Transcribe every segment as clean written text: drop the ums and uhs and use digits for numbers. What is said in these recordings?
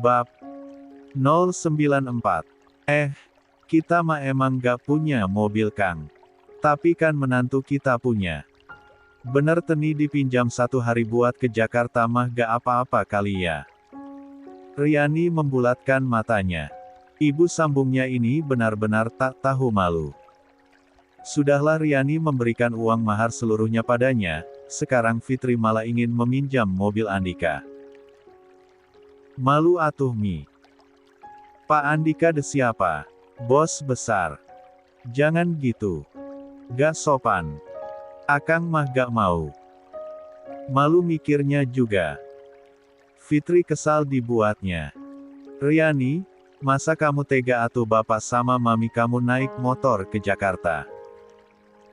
Bab 094. Kita mah emang gak punya mobil Kang. Tapi kan menantu kita punya. Bener teni dipinjam 1 hari buat ke Jakarta mah gak apa-apa kali ya. Riani membulatkan matanya. Ibu sambungnya ini benar-benar tak tahu malu. Sudahlah Riani memberikan uang mahar seluruhnya padanya, sekarang Fitri malah ingin meminjam mobil Andika. Malu atuh Mi. Pak Andika de siapa? Bos besar. Jangan gitu. Gak sopan. Akang mah gak mau. Malu mikirnya juga. Fitri kesal dibuatnya. Riani, masa kamu tega atuh bapak sama mami kamu naik motor ke Jakarta?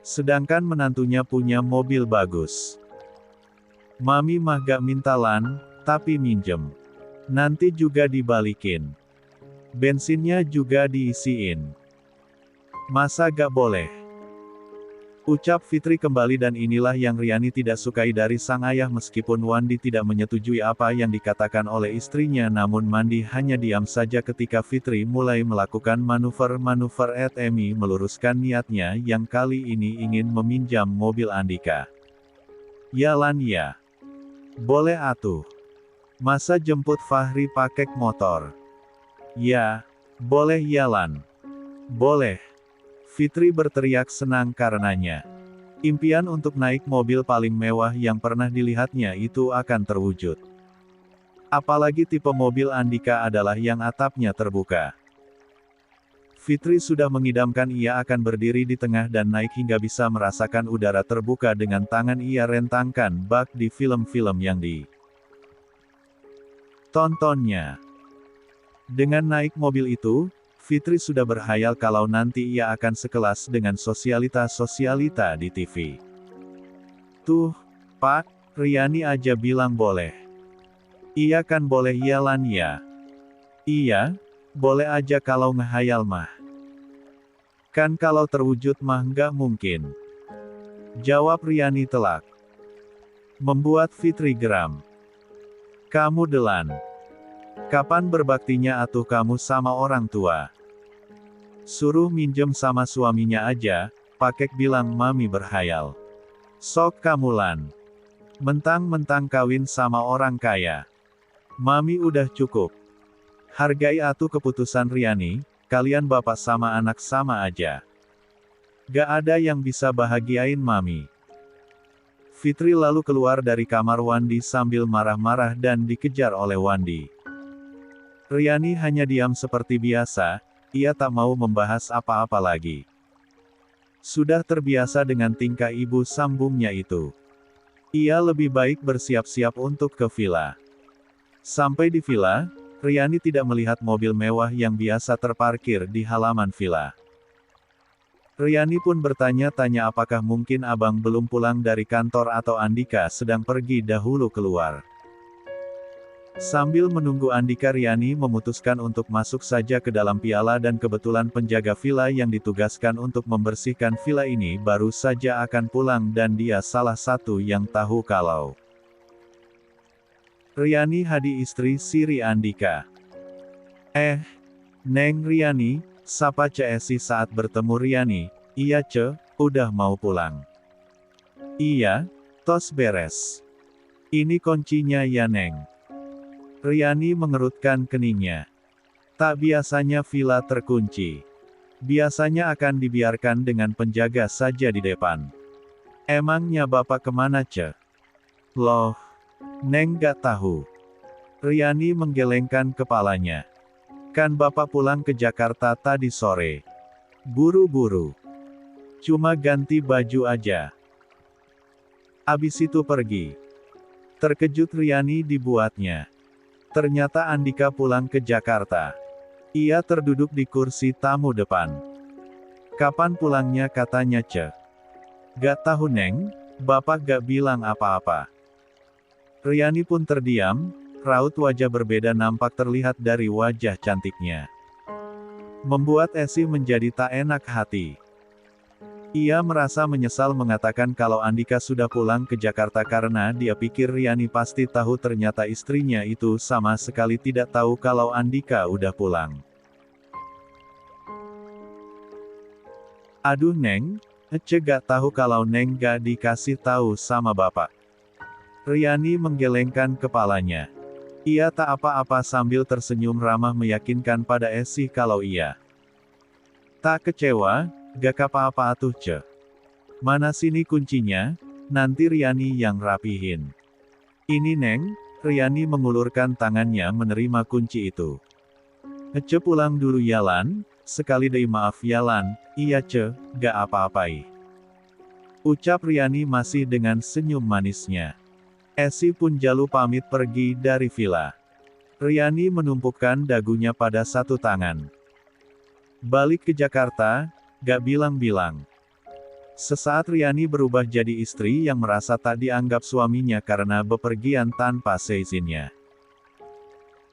Sedangkan menantunya punya mobil bagus. Mami mah gak mintalan, tapi minjem. Nanti juga dibalikin. Bensinnya juga diisiin. Masa gak boleh? Ucap Fitri kembali dan inilah yang Riani tidak sukai dari sang ayah meskipun Wandi tidak menyetujui apa yang dikatakan oleh istrinya namun Mandi hanya diam saja ketika Fitri mulai melakukan manuver-manuver Emi meluruskan niatnya yang kali ini ingin meminjam mobil Andika. Ya Lan ya. Boleh atuh. Masa jemput Fahri pakai motor? Ya, boleh ya Lan. Boleh. Fitri berteriak senang karenanya. Impian untuk naik mobil paling mewah yang pernah dilihatnya itu akan terwujud. Apalagi tipe mobil Andika adalah yang atapnya terbuka. Fitri sudah mengidamkan ia akan berdiri di tengah dan naik hingga bisa merasakan udara terbuka dengan tangan ia rentangkan bak di film-film yang ditontonnya. Dengan naik mobil itu, Fitri sudah berhayal kalau nanti ia akan sekelas dengan sosialita-sosialita di TV. Tuh, Pak, Riani aja bilang boleh. Iya kan boleh ya Lan ya? Iya, boleh aja kalau ngehayal mah. Kan kalau terwujud mah nggak mungkin. Jawab Riani telak. Membuat Fitri geram. Kamu delan. Kapan berbaktinya atuh kamu sama orang tua? Suruh minjem sama suaminya aja, pakek bilang mami berhayal. Sok kamu Lan. Mentang-mentang kawin sama orang kaya. Mami udah cukup. Hargai atuh keputusan Riani, kalian bapak sama anak sama aja. Gak ada yang bisa bahagiain mami. Fitri lalu keluar dari kamar Wandi sambil marah-marah dan dikejar oleh Wandi. Riani hanya diam seperti biasa, ia tak mau membahas apa-apa lagi. Sudah terbiasa dengan tingkah ibu sambungnya itu. Ia lebih baik bersiap-siap untuk ke villa. Sampai di villa, Riani tidak melihat mobil mewah yang biasa terparkir di halaman villa. Riani pun bertanya-tanya apakah mungkin abang belum pulang dari kantor atau Andika sedang pergi dahulu keluar. Sambil menunggu Andika Riani memutuskan untuk masuk saja ke dalam piala dan kebetulan penjaga villa yang ditugaskan untuk membersihkan villa ini baru saja akan pulang dan dia salah satu yang tahu kalau Riani Hadi istri Siri Andika. Neng Riani, sapa Esi saat bertemu Riani, iya udah mau pulang. Iya, tos beres. Ini kuncinya ya Neng. Riani mengerutkan keningnya. Tak biasanya villa terkunci. Biasanya akan dibiarkan dengan penjaga saja di depan. Emangnya bapak kemana Loh, Neng gak tahu. Riani menggelengkan kepalanya. Kan bapak pulang ke Jakarta tadi sore. Buru-buru. Cuma ganti baju aja. Abis itu pergi. Terkejut Riani dibuatnya. Ternyata Andika pulang ke Jakarta. Ia terduduk di kursi tamu depan. Kapan pulangnya katanya Gak tahu Neng, bapak gak bilang apa-apa. Riani pun terdiam, raut wajah berbeda nampak terlihat dari wajah cantiknya. Membuat Esi menjadi tak enak hati. Ia merasa menyesal mengatakan kalau Andika sudah pulang ke Jakarta karena dia pikir Riani pasti tahu, ternyata istrinya itu sama sekali tidak tahu kalau Andika udah pulang. Aduh Neng, Ece gak tahu kalau Neng gak dikasih tahu sama bapak. Riani menggelengkan kepalanya. Ia tak apa-apa sambil tersenyum ramah meyakinkan pada Esi kalau ia tak kecewa, gak apa-apa atuh Ce. Mana sini kuncinya, nanti Riani yang rapihin. Ini Neng, Riani mengulurkan tangannya menerima kunci itu. Ece pulang dulu Yalan, sekali deh maaf Yalan, iya Ce, gak apa-apai. Ucap Riani masih dengan senyum manisnya. Esi pun jalu pamit pergi dari villa. Riani menumpukan dagunya pada satu tangan. Balik ke Jakarta, gak bilang-bilang. Sesaat Riani berubah jadi istri yang merasa tak dianggap suaminya karena bepergian tanpa seizinnya.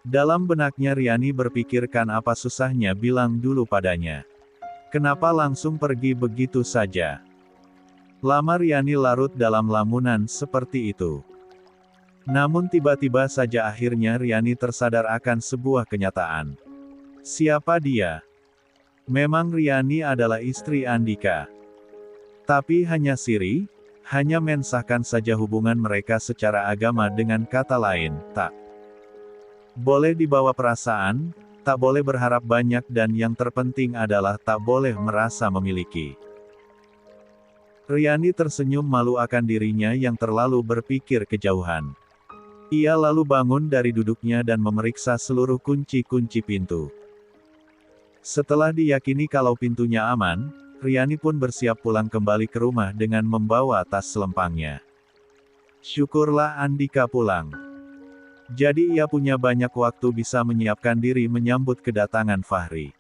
Dalam benaknya Riani berpikirkan apa susahnya bilang dulu padanya. Kenapa langsung pergi begitu saja? Lama Riani larut dalam lamunan seperti itu. Namun tiba-tiba saja akhirnya Riani tersadar akan sebuah kenyataan. Siapa dia? Memang Riani adalah istri Andika. Tapi hanya siri, hanya mensahkan saja hubungan mereka secara agama, dengan kata lain, tak boleh dibawa perasaan, tak boleh berharap banyak, dan yang terpenting adalah tak boleh merasa memiliki. Riani tersenyum malu akan dirinya yang terlalu berpikir kejauhan. Ia lalu bangun dari duduknya dan memeriksa seluruh kunci-kunci pintu. Setelah diyakini kalau pintunya aman, Riani pun bersiap pulang kembali ke rumah dengan membawa tas selempangnya. Syukurlah Andika pulang. Jadi ia punya banyak waktu bisa menyiapkan diri menyambut kedatangan Fahri.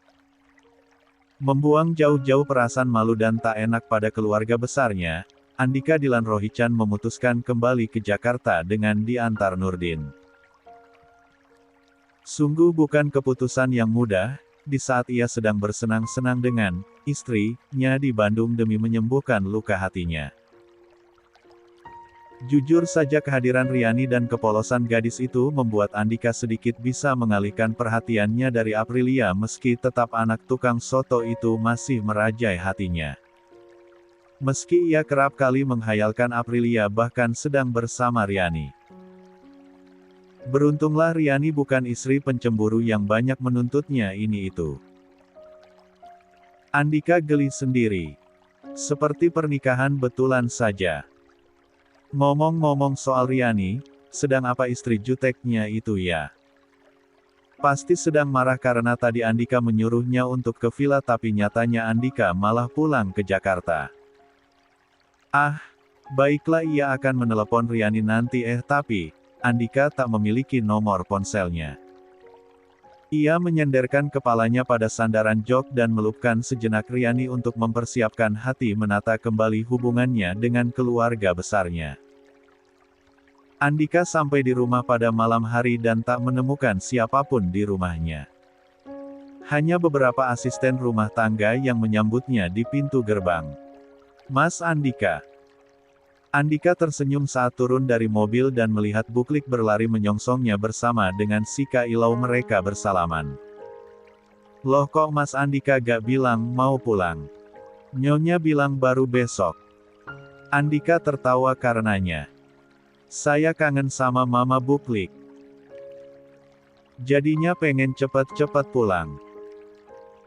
Membuang jauh-jauh perasaan malu dan tak enak pada keluarga besarnya, Andika Dilan Rohichan memutuskan kembali ke Jakarta dengan diantar Nurdin. Sungguh bukan keputusan yang mudah, di saat ia sedang bersenang-senang dengan istrinya di Bandung demi menyembuhkan luka hatinya. Jujur saja kehadiran Riani dan kepolosan gadis itu membuat Andika sedikit bisa mengalihkan perhatiannya dari Aprilia, meski tetap anak tukang soto itu masih merajai hatinya. Meski ia kerap kali menghayalkan Aprilia bahkan sedang bersama Riani. Beruntunglah Riani bukan istri pencemburu yang banyak menuntutnya ini itu. Andika geli sendiri. Seperti pernikahan betulan saja. Ngomong-ngomong soal Riani, sedang apa istri juteknya itu ya? Pasti sedang marah karena tadi Andika menyuruhnya untuk ke villa tapi nyatanya Andika malah pulang ke Jakarta. Ah, baiklah, ia akan menelepon Riani nanti. Tapi Andika tak memiliki nomor ponselnya. Ia menyenderkan kepalanya pada sandaran jok dan melupkan sejenak Riani untuk mempersiapkan hati menata kembali hubungannya dengan keluarga besarnya. Andika sampai di rumah pada malam hari dan tak menemukan siapapun di rumahnya. Hanya beberapa asisten rumah tangga yang menyambutnya di pintu gerbang. Mas Andika. Andika tersenyum saat turun dari mobil dan melihat Buklik berlari menyongsongnya bersama dengan Sika Ilau. Mereka bersalaman. Loh, kok Mas Andika gak bilang mau pulang? Nyonya bilang baru besok. Andika tertawa karenanya. Saya kangen sama Mama Buklik. Jadinya pengen cepet-cepet pulang.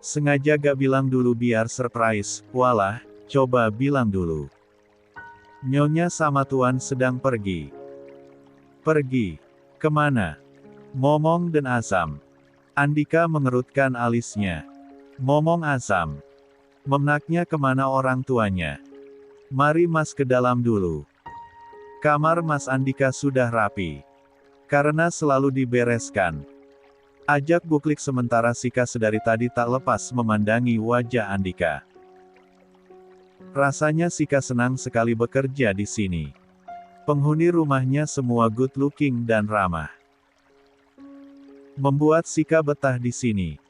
Sengaja gak bilang dulu biar surprise. Walah, coba bilang dulu. Nyonya sama Tuan sedang pergi. Pergi? Kemana? Momong dan Asam. Andika mengerutkan alisnya. Momong Asam. Memnaknya kemana orang tuanya? Mari Mas ke dalam dulu. Kamar Mas Andika sudah rapi. Karena selalu dibereskan. Ajak Buklik. Sementara Sika sedari tadi tak lepas memandangi wajah Andika. Rasanya Sika senang sekali bekerja di sini. Penghuni rumahnya semua good looking dan ramah. Membuat Sika betah di sini.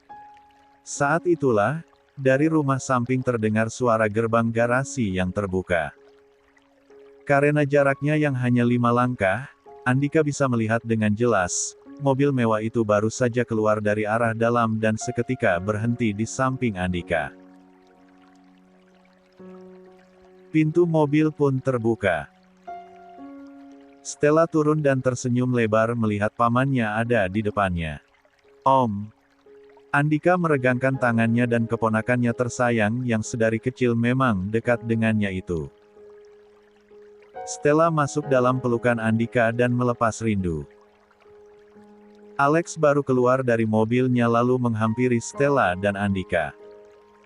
Saat itulah, Dari rumah samping terdengar suara gerbang garasi yang terbuka. Karena jaraknya yang hanya 5 langkah, Andika bisa melihat dengan jelas, mobil mewah itu baru saja keluar dari arah dalam dan seketika berhenti di samping Andika. Pintu mobil pun terbuka. Stella turun dan tersenyum lebar melihat pamannya ada di depannya. "Om." Andika meregangkan tangannya dan keponakannya tersayang yang sedari kecil memang dekat dengannya itu. Stella masuk dalam pelukan Andika dan melepas rindu. Alex baru keluar dari mobilnya lalu menghampiri Stella dan Andika.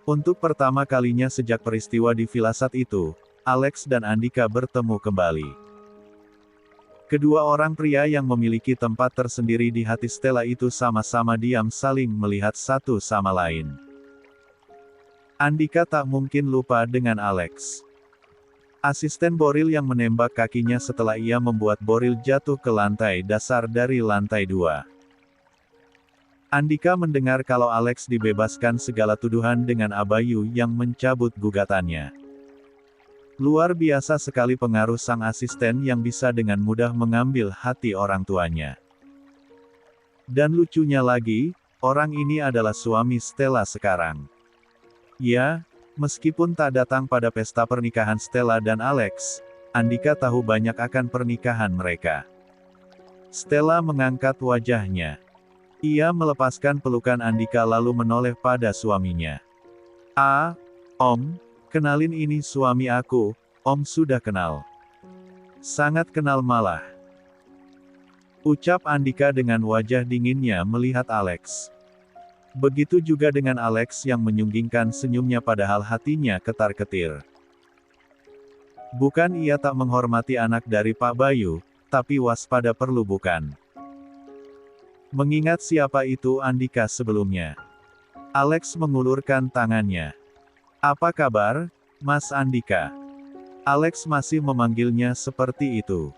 Untuk pertama kalinya sejak peristiwa di villa saat itu, Alex dan Andika bertemu kembali. Kedua orang pria yang memiliki tempat tersendiri di hati Stella itu sama-sama diam saling melihat satu sama lain. Andika tak mungkin lupa dengan Alex. Asisten Boril yang menembak kakinya setelah ia membuat Boril jatuh ke lantai dasar dari lantai 2. Andika mendengar kalau Alex dibebaskan segala tuduhan dengan Abayu yang mencabut gugatannya. Luar biasa sekali pengaruh sang asisten yang bisa dengan mudah mengambil hati orang tuanya. Dan lucunya lagi, orang ini adalah suami Stella sekarang. Ya, meskipun tak datang pada pesta pernikahan Stella dan Alex, Andika tahu banyak akan pernikahan mereka. Stella mengangkat wajahnya. Ia melepaskan pelukan Andika lalu menoleh pada suaminya. "Ah, Om. Kenalin ini suami aku, Om sudah kenal. Sangat kenal malah." Ucap Andika dengan wajah dinginnya melihat Alex. Begitu juga dengan Alex yang menyunggingkan senyumnya padahal hatinya ketar-ketir. Bukan ia tak menghormati anak dari Pak Bayu, tapi waspada perlu bukan. Mengingat siapa itu Andika sebelumnya. Alex mengulurkan tangannya. "Apa kabar, Mas Andika?" Alex masih memanggilnya seperti itu.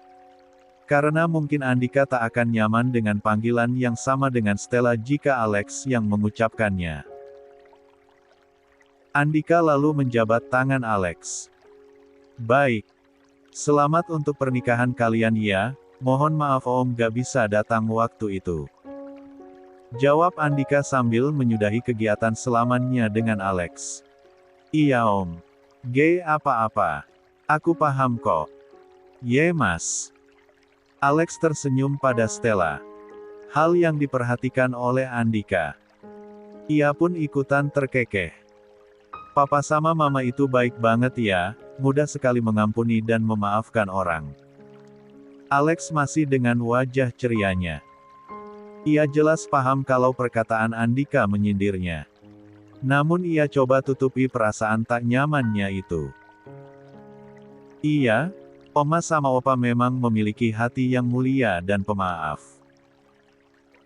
Karena mungkin Andika tak akan nyaman dengan panggilan yang sama dengan Stella jika Alex yang mengucapkannya. Andika lalu menjabat tangan Alex. "Baik. Selamat untuk pernikahan kalian ya, mohon maaf Om gak bisa datang waktu itu." Jawab Andika sambil menyudahi kegiatan selamannya dengan Alex. "Iya Om. G apa-apa. Aku paham kok." "Ye Mas." Alex tersenyum pada Stella. Hal yang diperhatikan oleh Andika. Ia pun ikutan terkekeh. "Papa sama Mama itu baik banget ya, mudah sekali mengampuni dan memaafkan orang." Alex masih dengan wajah cerianya. Ia jelas paham kalau perkataan Andika menyindirnya. Namun ia coba tutupi perasaan tak nyamannya itu. "Iya, Oma sama Opa memang memiliki hati yang mulia dan pemaaf.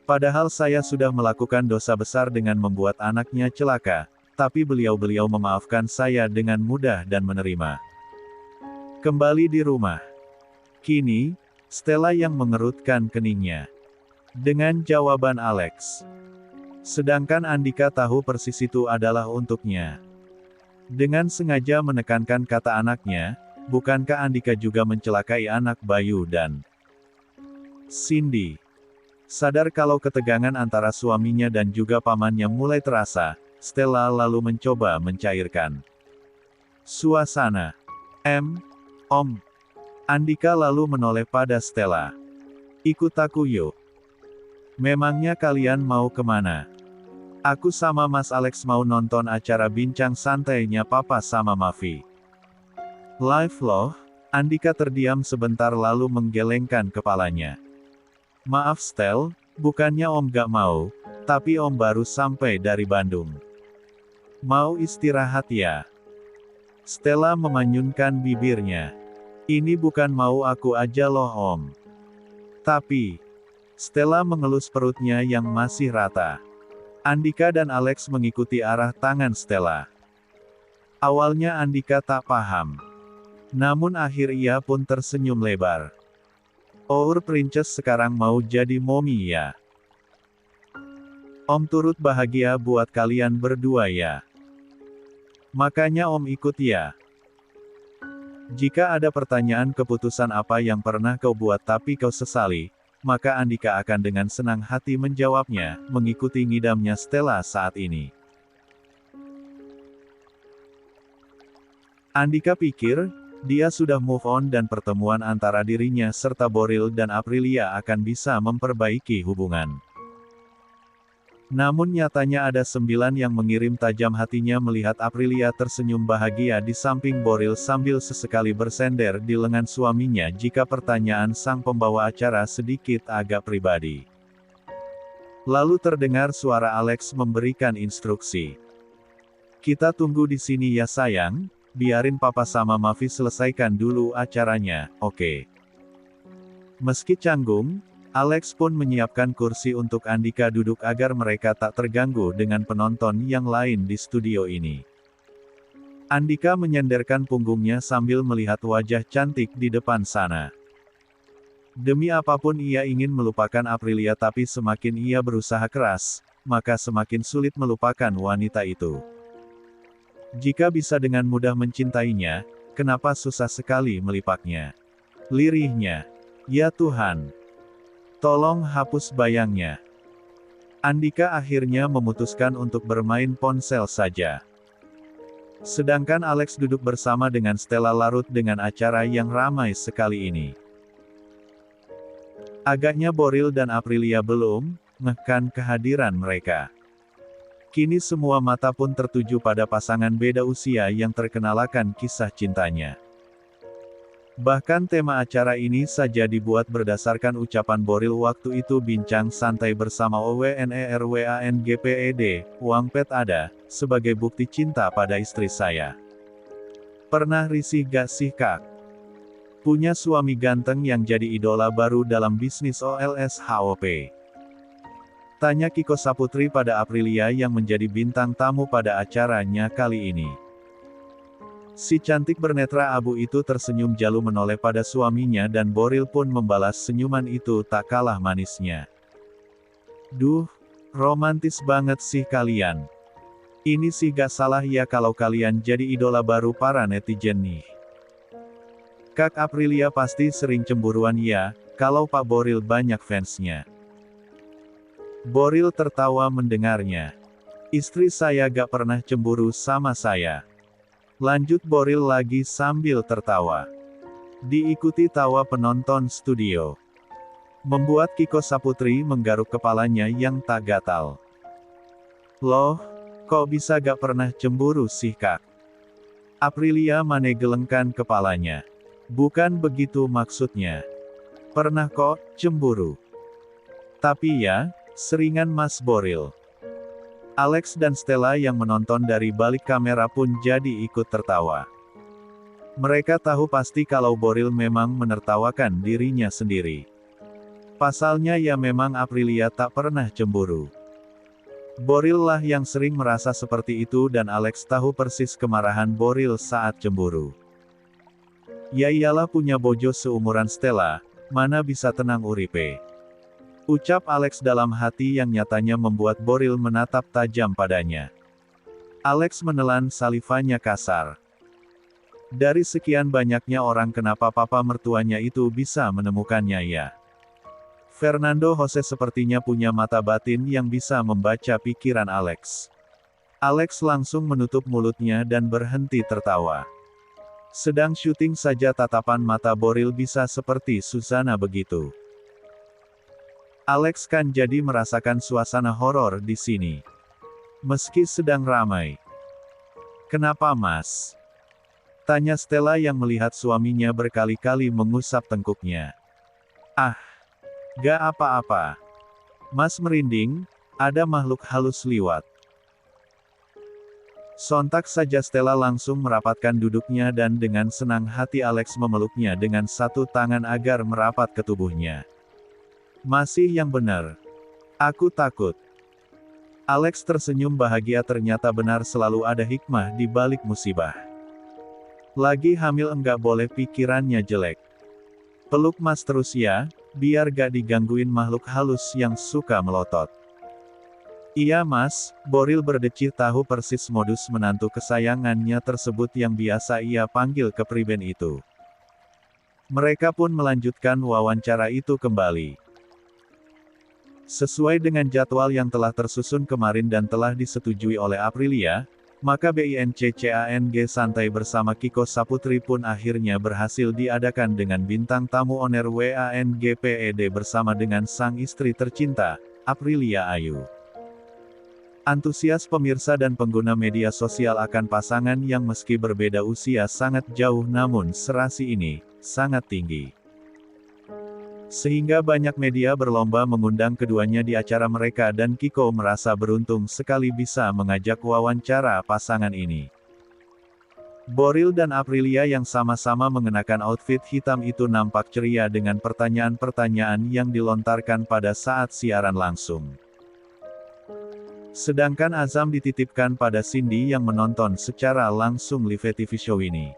Padahal saya sudah melakukan dosa besar dengan membuat anaknya celaka, tapi beliau-beliau memaafkan saya dengan mudah dan menerima." Kembali di rumah. Kini, Stella yang mengerutkan keningnya. Dengan jawaban Alex. Sedangkan Andika tahu persis itu adalah untuknya. Dengan sengaja menekankan kata anaknya, bukankah Andika juga mencelakai anak Bayu dan Cindy? Sadar kalau ketegangan antara suaminya dan juga pamannya mulai terasa, Stella lalu mencoba mencairkan suasana. Om." Andika lalu menoleh pada Stella. "Ikut aku yuk. Memangnya kalian mau kemana?" "Aku sama Mas Alex mau nonton acara bincang santainya Papa sama Mavi." "Live loh." Andika terdiam sebentar lalu menggelengkan kepalanya. "Maaf Stel, bukannya Om gak mau, tapi Om baru sampai dari Bandung. Mau istirahat ya?" Stella memanyunkan bibirnya. "Ini bukan mau aku aja loh Om. Tapi..." Stella mengelus perutnya yang masih rata. Andika dan Alex mengikuti arah tangan Stella. Awalnya Andika tak paham. Namun akhir ia pun tersenyum lebar. "Our Princess sekarang mau jadi mommy ya? Om turut bahagia buat kalian berdua ya." Makanya Om ikut ya. Jika ada pertanyaan keputusan apa yang pernah kau buat tapi kau sesali, maka Andika akan dengan senang hati menjawabnya, mengikuti ngidamnya Stella saat ini. Andika pikir, dia sudah move on dan pertemuan antara dirinya serta Boril dan Aprilia akan bisa memperbaiki hubungan. Namun nyatanya ada 9 yang mengirim tajam hatinya melihat Aprilia tersenyum bahagia di samping Boril sambil sesekali bersender di lengan suaminya jika pertanyaan sang pembawa acara sedikit agak pribadi. Lalu terdengar suara Alex memberikan instruksi. Kita tunggu di sini ya sayang, biarin papa sama Mavi selesaikan dulu acaranya, oke? Meski canggung, Alex pun menyiapkan kursi untuk Andika duduk agar mereka tak terganggu dengan penonton yang lain di studio ini. Andika menyenderkan punggungnya sambil melihat wajah cantik di depan sana. Demi apapun ia ingin melupakan Aprilia tapi semakin ia berusaha keras, maka semakin sulit melupakan wanita itu. Jika bisa dengan mudah mencintainya, kenapa susah sekali melipaknya? Lirihnya. Ya Tuhan. Tolong hapus bayangnya. Andika akhirnya memutuskan untuk bermain ponsel saja. Sedangkan Alex duduk bersama dengan Stella larut dengan acara yang ramai sekali ini. Agaknya Boril dan Aprilia belum ngehkan kehadiran mereka. Kini semua mata pun tertuju pada pasangan beda usia yang terkenalkan kisah cintanya. Bahkan tema acara ini saja dibuat berdasarkan ucapan Boril waktu itu bincang santai bersama OWNERWANGPED, uang pet ada, sebagai bukti cinta pada istri saya. Pernah risih gak sih kak? Punya suami ganteng yang jadi idola baru dalam bisnis OLSHOP. Tanya Kiko Saputri pada Aprilia yang menjadi bintang tamu pada acaranya kali ini. Si cantik bernetra abu itu tersenyum jalu menoleh pada suaminya dan Boril pun membalas senyuman itu tak kalah manisnya. Duh, romantis banget sih kalian. Ini sih gak salah ya kalau kalian jadi idola baru para netizen nih. Kak Aprilia pasti sering cemburuan ya, kalau Pak Boril banyak fansnya. Boril tertawa mendengarnya. Istri saya gak pernah cemburu sama saya. Lanjut Boril lagi sambil tertawa. Diikuti tawa penonton studio. Membuat Kiko Saputri menggaruk kepalanya yang tak gatal. Loh, kok bisa gak pernah cemburu sih kak? Aprilia menegelengkan kepalanya. Bukan begitu maksudnya. Pernah kok, cemburu. Tapi ya, seringan Mas Boril. Alex dan Stella yang menonton dari balik kamera pun jadi ikut tertawa. Mereka tahu pasti kalau Boril memang menertawakan dirinya sendiri. Pasalnya ya memang Aprilia tak pernah cemburu. Boril lah yang sering merasa seperti itu dan Alex tahu persis kemarahan Boril saat cemburu. Ya iyalah punya bojo seumuran Stella, mana bisa tenang uripe. Ucap Alex dalam hati yang nyatanya membuat Boril menatap tajam padanya. Alex menelan salivanya kasar. Dari sekian banyaknya orang kenapa papa mertuanya itu bisa menemukannya ya? Fernando Jose sepertinya punya mata batin yang bisa membaca pikiran Alex. Alex langsung menutup mulutnya dan berhenti tertawa. Sedang syuting saja tatapan mata Boril bisa seperti Susana begitu. Alex kan jadi merasakan suasana horor di sini. Meski sedang ramai. Kenapa mas? Tanya Stella yang melihat suaminya berkali-kali mengusap tengkuknya. Ah, gak apa-apa. Mas merinding, ada makhluk halus liwat. Sontak saja Stella langsung merapatkan duduknya dan dengan senang hati Alex memeluknya dengan satu tangan agar merapat ke tubuhnya. Masih yang benar. Aku takut. Alex tersenyum bahagia ternyata benar selalu ada hikmah di balik musibah. Lagi hamil enggak boleh pikirannya jelek. Peluk mas terus ya, biar gak digangguin makhluk halus yang suka melotot. Iya mas, Boril berdecih tahu persis modus menantu kesayangannya tersebut yang biasa ia panggil kepriben itu. Mereka pun melanjutkan wawancara itu kembali. Sesuai dengan jadwal yang telah tersusun kemarin dan telah disetujui oleh Aprilia, maka BINCCANG Santai bersama Kiko Saputri pun akhirnya berhasil diadakan dengan bintang tamu oner WANGPED bersama dengan sang istri tercinta, Aprilia Ayu. Antusias pemirsa dan pengguna media sosial akan pasangan yang meski berbeda usia sangat jauh namun serasi ini, sangat tinggi. Sehingga banyak media berlomba mengundang keduanya di acara mereka dan Kiko merasa beruntung sekali bisa mengajak wawancara pasangan ini. Boril dan Aprilia yang sama-sama mengenakan outfit hitam itu nampak ceria dengan pertanyaan-pertanyaan yang dilontarkan pada saat siaran langsung. Sedangkan Azam dititipkan pada Cindy yang menonton secara langsung live TV show ini.